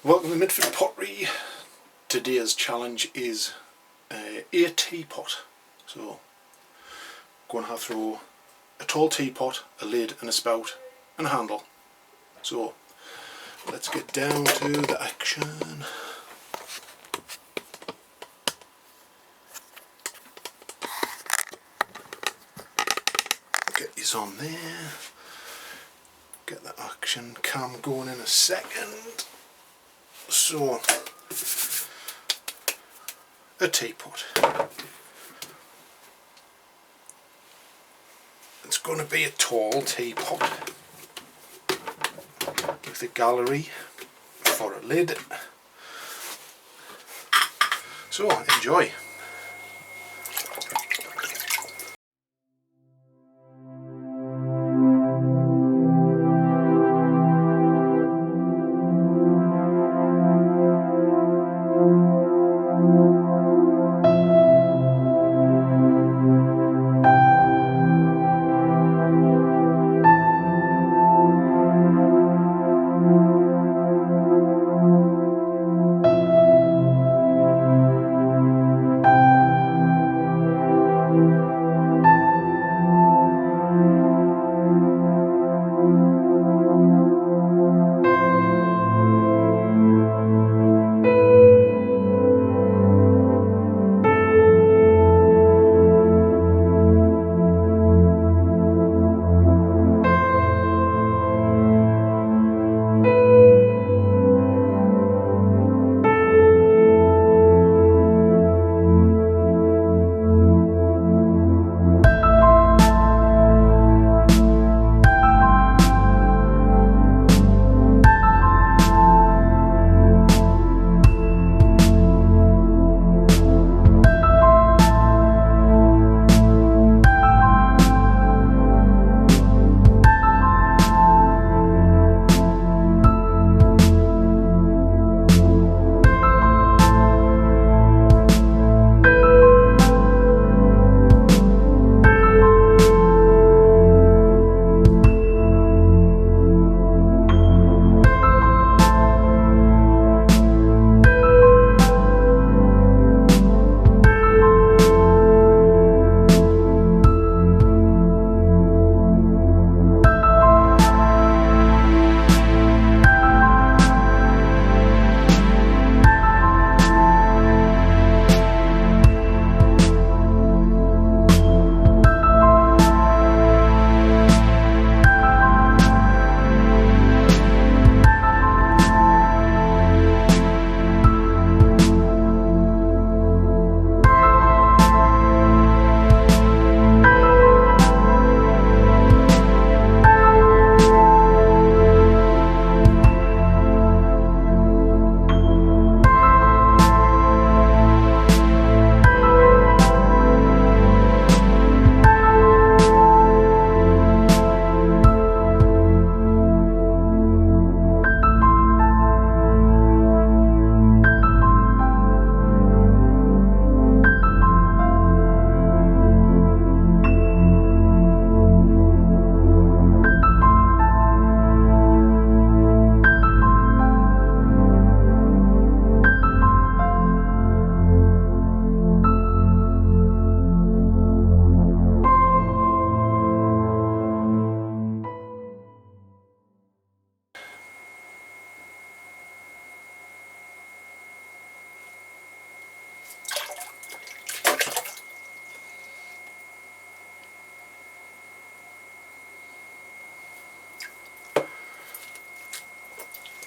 Welcome to Midford Pottery. Today's challenge is a teapot. So going to have to throw a tall teapot, a lid and a spout and a handle. So let's get down to the action. Get these on there. Get the action cam going in a second. So, a teapot. It's going to be a tall teapot with a gallery for a lid. So, enjoy.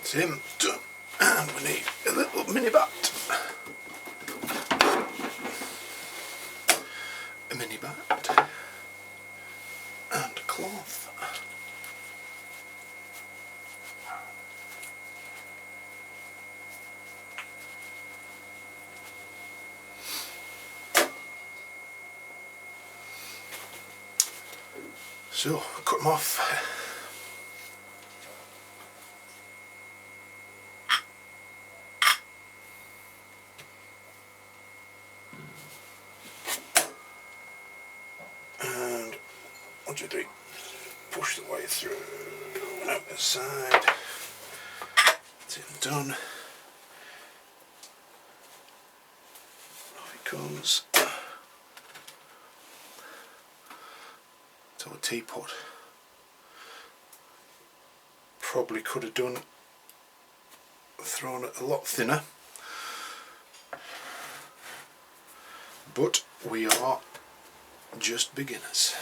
It's him done, and we need a little mini bat. A mini bat and a cloth. So cut them off. And 1, 2, 3, push the way through and out the side. It's done. comes. So a teapot. Probably could have thrown it a lot thinner, but we are just beginners.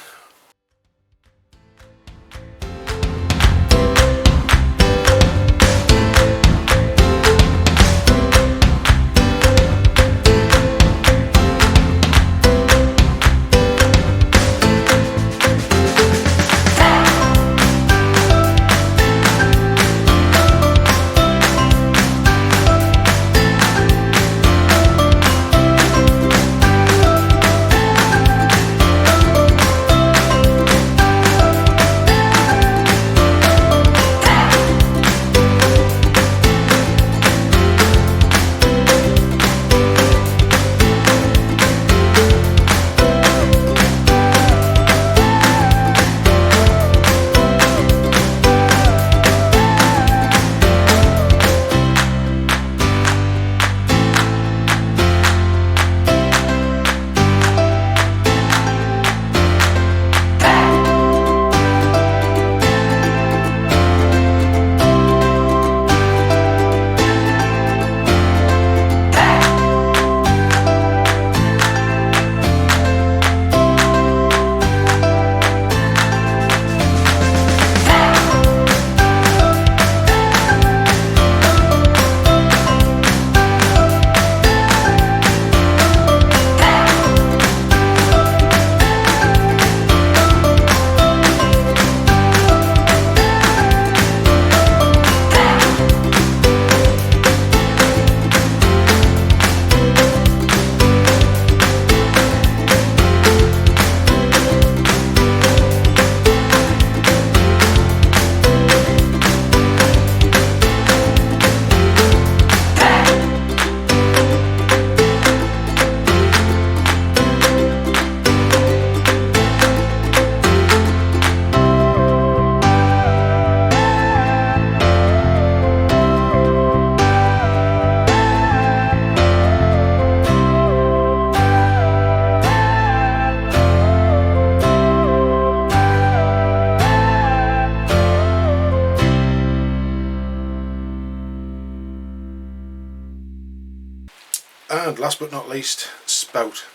And last but not least, spout.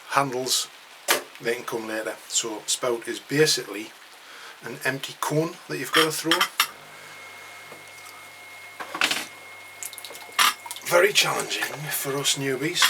Handles, they can come later. So spout is basically an empty cone that you've got to throw. Very challenging for us newbies.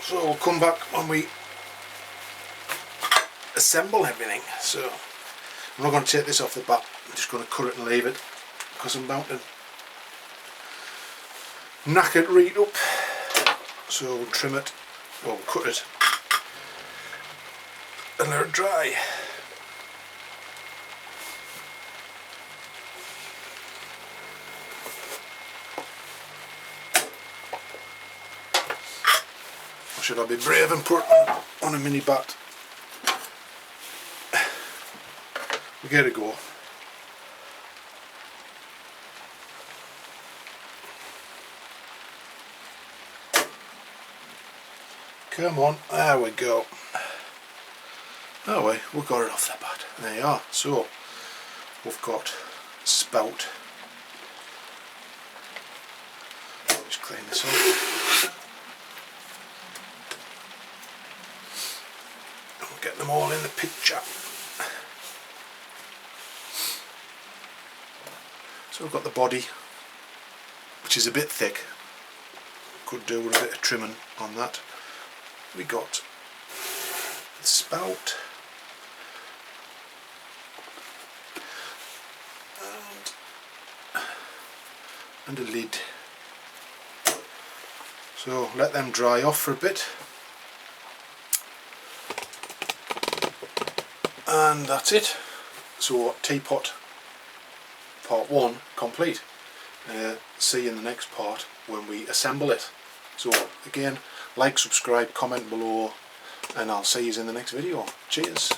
So we'll come back when we assemble everything. So I'm not going to take this off the bat, I'm just going to cut it and leave it because I'm about to knack it right up. So we'll trim it, or we'll cut it and let it dry. Or should I be brave and put it on a mini bat? We get a go. Come on, there we go. Oh, we got it off the bat. There you are. So we've got spout. Just clean this up. And we'll get them all in the picture. So we've got the body, which is a bit thick. Could do with a bit of trimming on that. We got the spout and a lid. So let them dry off for a bit, and that's it. So teapot part 1 complete. See you in the next part when we assemble it. So again, like, subscribe, comment below, and I'll see you in the next video. Cheers.